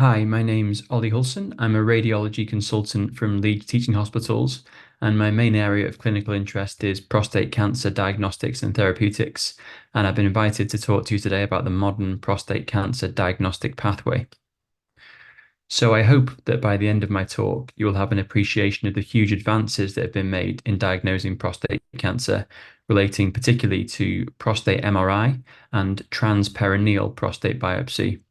Hi, my name's Olly Hulson. I'm a radiology consultant from Leeds Teaching Hospitals, and my main area of clinical interest is prostate cancer diagnostics and therapeutics. And I've been invited to talk to you today about the modern prostate cancer diagnostic pathway. So I hope that by the end of my talk, you will have an appreciation of the huge advances that have been made in diagnosing prostate cancer, relating particularly to prostate MRI and transperineal prostate biopsy.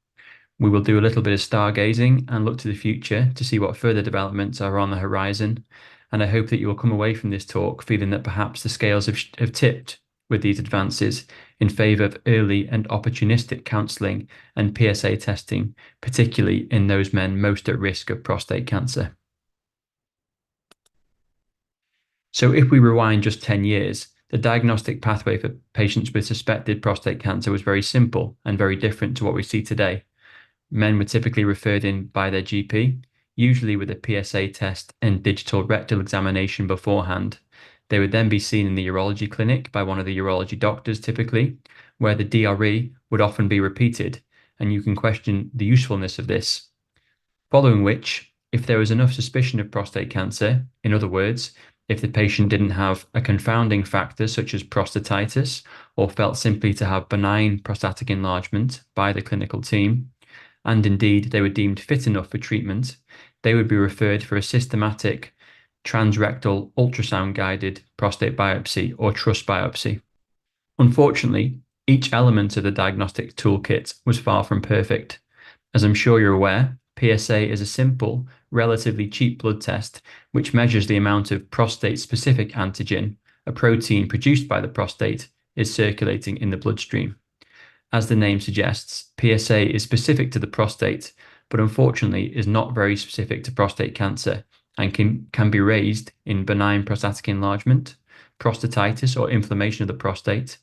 We will do a little bit of stargazing and look to the future to see what further developments are on the horizon. And I hope that you will come away from this talk feeling that perhaps the scales have tipped with these advances in favour of early and opportunistic counselling and PSA testing, particularly in those men most at risk of prostate cancer. So if we rewind just 10 years, the diagnostic pathway for patients with suspected prostate cancer was very simple and very different to what we see today. Men were typically referred in by their GP, usually with a PSA test and digital rectal examination beforehand. They would then be seen in the urology clinic by one of the urology doctors, typically, where the DRE would often be repeated, and you can question the usefulness of this. Following which, if there was enough suspicion of prostate cancer, in other words, if the patient didn't have a confounding factor such as prostatitis or felt simply to have benign prostatic enlargement by the clinical team, and indeed they were deemed fit enough for treatment, they would be referred for a systematic transrectal ultrasound-guided prostate biopsy or TRUS biopsy. Unfortunately, each element of the diagnostic toolkit was far from perfect. As I'm sure you're aware, PSA is a simple, relatively cheap blood test which measures the amount of prostate-specific antigen, a protein produced by the prostate, is circulating in the bloodstream. As the name suggests, PSA is specific to the prostate, but unfortunately is not very specific to prostate cancer and can be raised in benign prostatic enlargement, prostatitis or inflammation of the prostate,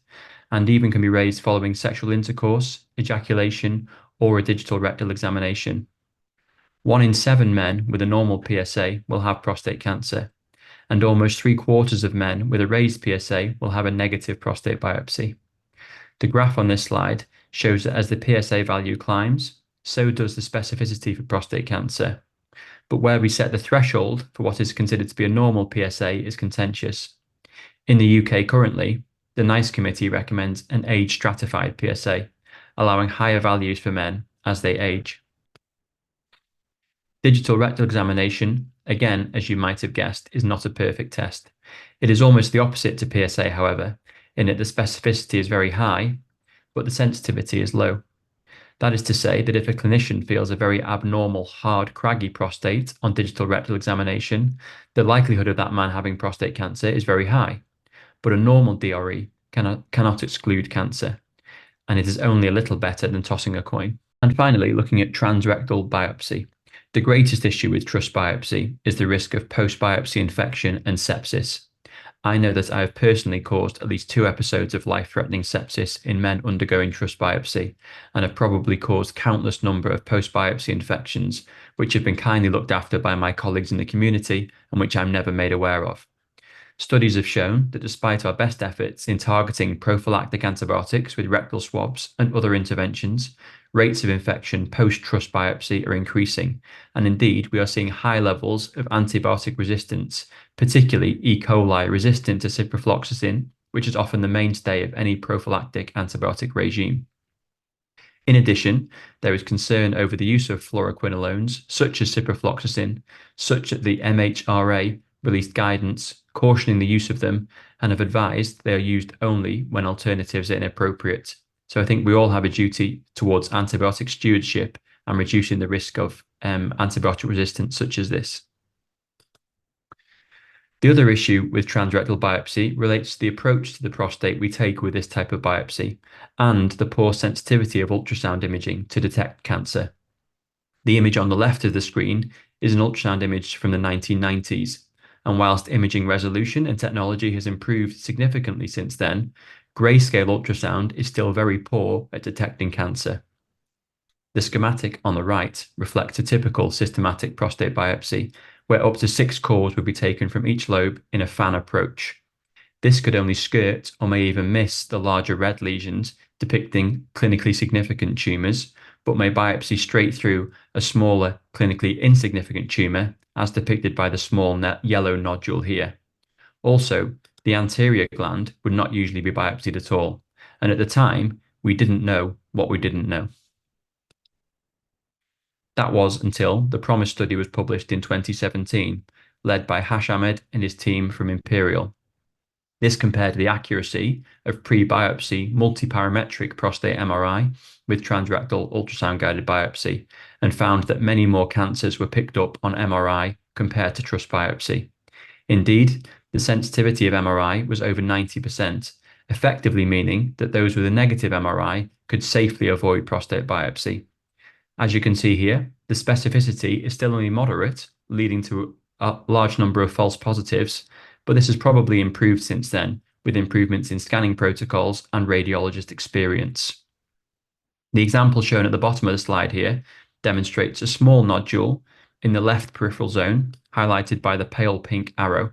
and even can be raised following sexual intercourse, ejaculation, or a digital rectal examination. 1 in 7 men with a normal PSA will have prostate cancer, and almost 3/4 of men with a raised PSA will have a negative prostate biopsy. The graph on this slide shows that as the PSA value climbs, so does the specificity for prostate cancer. But where we set the threshold for what is considered to be a normal PSA is contentious. In the UK currently, the NICE committee recommends an age-stratified PSA, allowing higher values for men as they age. Digital rectal examination, again, as you might have guessed, is not a perfect test. It is almost the opposite to PSA, however, in that the specificity is very high, but the sensitivity is low. That is to say that if a clinician feels a very abnormal, hard, craggy prostate on digital rectal examination, the likelihood of that man having prostate cancer is very high. But a normal DRE cannot exclude cancer, and it is only a little better than tossing a coin. And finally, looking at transrectal biopsy. The greatest issue with TRUS biopsy is the risk of post-biopsy infection and sepsis. I know that I have personally caused at least 2 episodes of life-threatening sepsis in men undergoing TRUS biopsy, and have probably caused countless number of post-biopsy infections, which have been kindly looked after by my colleagues in the community and which I'm never made aware of. Studies have shown that despite our best efforts in targeting prophylactic antibiotics with rectal swabs and other interventions, rates of infection post-TRUS biopsy are increasing, and indeed we are seeing high levels of antibiotic resistance, particularly E. coli resistant to ciprofloxacin, which is often the mainstay of any prophylactic antibiotic regime. In addition, there is concern over the use of fluoroquinolones, such as ciprofloxacin, such that the MHRA released guidance cautioning the use of them and have advised they are used only when alternatives are inappropriate. So I think we all have a duty towards antibiotic stewardship and reducing the risk of antibiotic resistance such as this. The other issue with transrectal biopsy relates to the approach to the prostate we take with this type of biopsy and the poor sensitivity of ultrasound imaging to detect cancer. The image on the left of the screen is an ultrasound image from the 1990s, and whilst imaging resolution and technology has improved significantly since then, grayscale ultrasound is still very poor at detecting cancer. The schematic on the right reflects a typical systematic prostate biopsy, where up to 6 cores would be taken from each lobe in a fan approach. This could only skirt or may even miss the larger red lesions depicting clinically significant tumours, but may biopsy straight through a smaller, clinically insignificant tumour, as depicted by the small yellow nodule here. Also, the anterior gland would not usually be biopsied at all, and at the time, we didn't know what we didn't know. That was until the PROMISE study was published in 2017, led by Hash Ahmed and his team from Imperial. This compared the accuracy of pre-biopsy multiparametric prostate MRI with transrectal ultrasound-guided biopsy and found that many more cancers were picked up on MRI compared to trus biopsy. Indeed, the sensitivity of MRI was over 90%, effectively meaning that those with a negative MRI could safely avoid prostate biopsy. As you can see here, the specificity is still only moderate, leading to a large number of false positives, but this has probably improved since then, with improvements in scanning protocols and radiologist experience. The example shown at the bottom of the slide here demonstrates a small nodule in the left peripheral zone, highlighted by the pale pink arrow.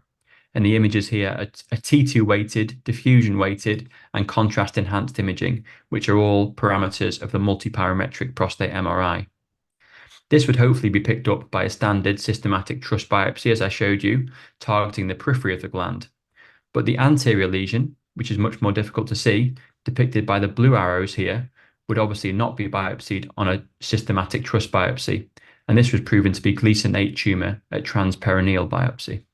And the images here are T2 weighted, diffusion weighted, and contrast enhanced imaging, which are all parameters of the multiparametric prostate MRI. This would hopefully be picked up by a standard systematic trus biopsy, as I showed you, targeting the periphery of the gland. But the anterior lesion, which is much more difficult to see, depicted by the blue arrows here, would obviously not be biopsied on a systematic trus biopsy, and this was proven to be Gleason 8 tumour at transperineal biopsy.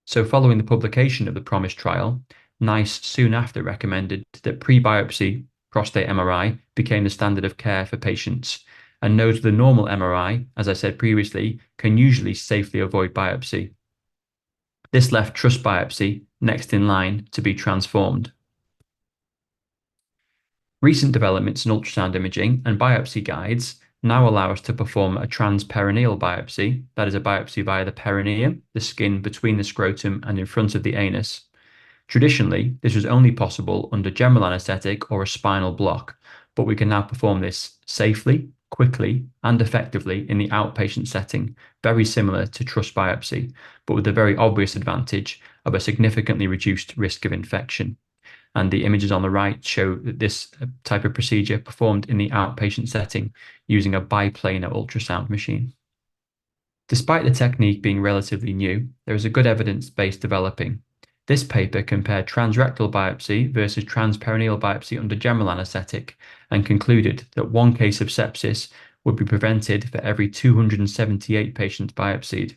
So following the publication of the PROMISE trial, NICE soon after recommended that pre-biopsy prostate MRI became the standard of care for patients, and those with a normal MRI, as I said previously, can usually safely avoid biopsy. This left trus biopsy next in line to be transformed. Recent developments in ultrasound imaging and biopsy guides now allow us to perform a transperineal biopsy, that is a biopsy via the perineum, the skin between the scrotum and in front of the anus. Traditionally, this was only possible under general anaesthetic or a spinal block, but we can now perform this safely, quickly, and effectively in the outpatient setting, very similar to trus biopsy, but with the very obvious advantage of a significantly reduced risk of infection. And the images on the right show that this type of procedure performed in the outpatient setting using a biplanar ultrasound machine. Despite the technique being relatively new, there is a good evidence base developing. This paper compared transrectal biopsy versus transperineal biopsy under general anaesthetic and concluded that one case of sepsis would be prevented for every 278 patients biopsied.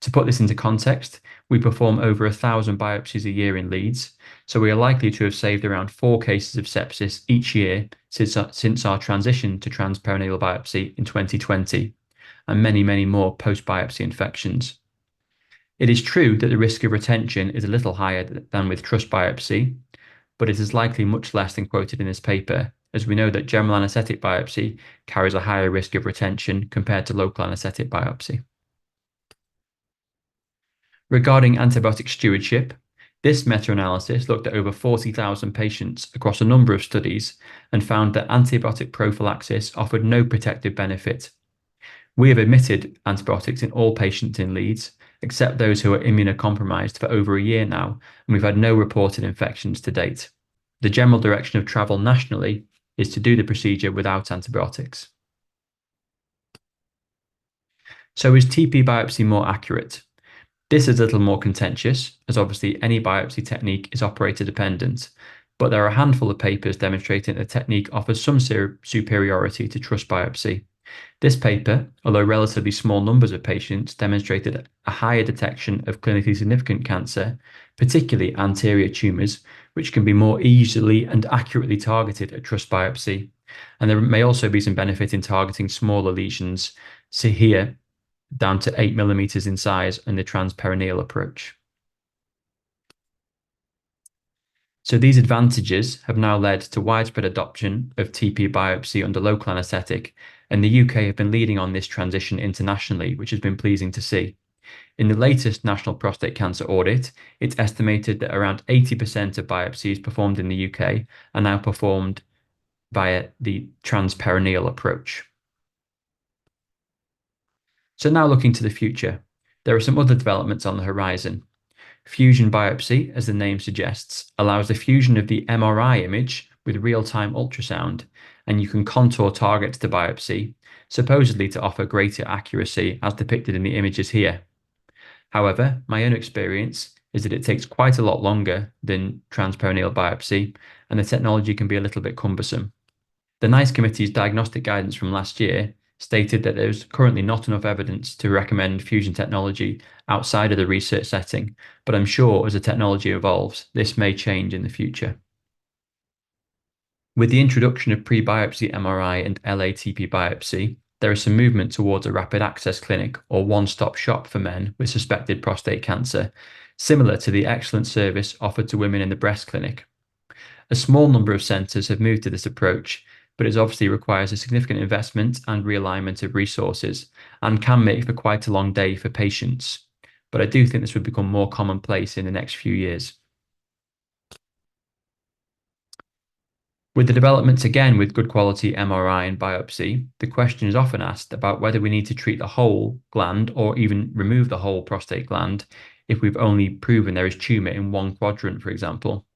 To put this into context, we perform over 1,000 biopsies a year in Leeds, so we are likely to have saved around 4 cases of sepsis each year since our transition to transperineal biopsy in 2020, and many, many more post-biopsy infections. It is true that the risk of retention is a little higher than with trus biopsy, but it is likely much less than quoted in this paper, as we know that general anaesthetic biopsy carries a higher risk of retention compared to local anaesthetic biopsy. Regarding antibiotic stewardship, this meta-analysis looked at over 40,000 patients across a number of studies and found that antibiotic prophylaxis offered no protective benefit. We have omitted antibiotics in all patients in Leeds, except those who are immunocompromised for over a year now, and we've had no reported infections to date. The general direction of travel nationally is to do the procedure without antibiotics. So is TP biopsy more accurate? This is a little more contentious, as obviously any biopsy technique is operator dependent, but there are a handful of papers demonstrating that the technique offers some superiority to trus biopsy. This paper, although relatively small numbers of patients, demonstrated a higher detection of clinically significant cancer, particularly anterior tumours, which can be more easily and accurately targeted at trus biopsy. And there may also be some benefit in targeting smaller lesions, see here, down to 8 millimeters in size in the transperineal approach. So these advantages have now led to widespread adoption of TP biopsy under local anaesthetic, and the UK have been leading on this transition internationally, which has been pleasing to see. In the latest National Prostate Cancer Audit, it's estimated that around 80% of biopsies performed in the UK are now performed via the transperineal approach. So now looking to the future, there are some other developments on the horizon. Fusion biopsy, as the name suggests, allows the fusion of the MRI image with real-time ultrasound, and you can contour targets to biopsy, supposedly to offer greater accuracy as depicted in the images here. However, my own experience is that it takes quite a lot longer than transperineal biopsy, and the technology can be a little bit cumbersome. The NICE Committee's diagnostic guidance from last year stated that there is currently not enough evidence to recommend fusion technology outside of the research setting, but I'm sure as the technology evolves, this may change in the future. With the introduction of pre-biopsy MRI and LATP biopsy, there is some movement towards a rapid access clinic or one-stop shop for men with suspected prostate cancer, similar to the excellent service offered to women in the breast clinic. A small number of centres have moved to this approach, but it obviously requires a significant investment and realignment of resources and can make for quite a long day for patients. But I do think this would become more commonplace in the next few years. With the developments again with good quality MRI and biopsy, the question is often asked about whether we need to treat the whole gland or even remove the whole prostate gland if we've only proven there is tumour in one quadrant, for example.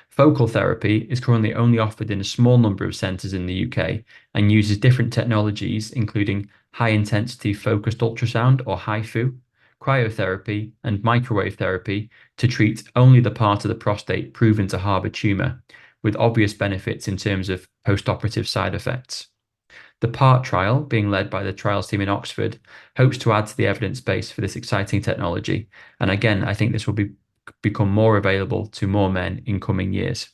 Focal therapy is currently only offered in a small number of centres in the UK and uses different technologies, including high-intensity focused ultrasound or HIFU, cryotherapy, and microwave therapy to treat only the part of the prostate proven to harbour tumour, with obvious benefits in terms of post-operative side effects. The PART trial, being led by the trials team in Oxford, hopes to add to the evidence base for this exciting technology. And again, I think this will become more available to more men in coming years.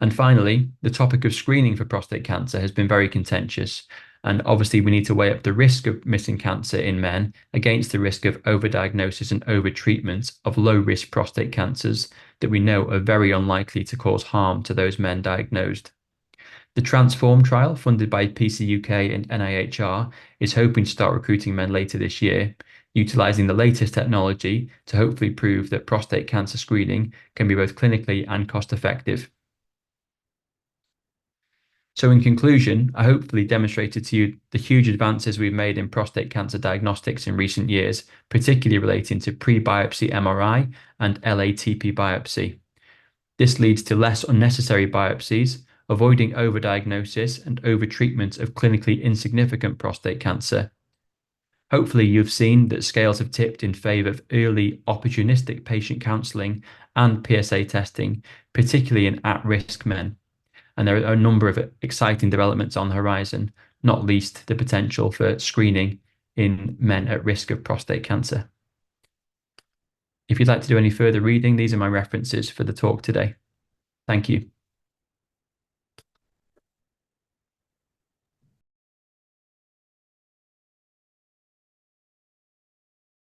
And finally, the topic of screening for prostate cancer has been very contentious. And obviously, we need to weigh up the risk of missing cancer in men against the risk of overdiagnosis and overtreatment of low-risk prostate cancers that we know are very unlikely to cause harm to those men diagnosed. The Transform trial, funded by PC UK and NIHR, is hoping to start recruiting men later this year, utilising the latest technology to hopefully prove that prostate cancer screening can be both clinically and cost-effective. So in conclusion, I hopefully demonstrated to you the huge advances we've made in prostate cancer diagnostics in recent years, particularly relating to pre-biopsy MRI and LATP biopsy. This leads to less unnecessary biopsies, avoiding overdiagnosis and overtreatment of clinically insignificant prostate cancer. Hopefully you've seen that scales have tipped in favour of early opportunistic patient counselling and PSA testing, particularly in at-risk men. And there are a number of exciting developments on the horizon, not least the potential for screening in men at risk of prostate cancer. If you'd like to do any further reading, these are my references for the talk today. Thank you.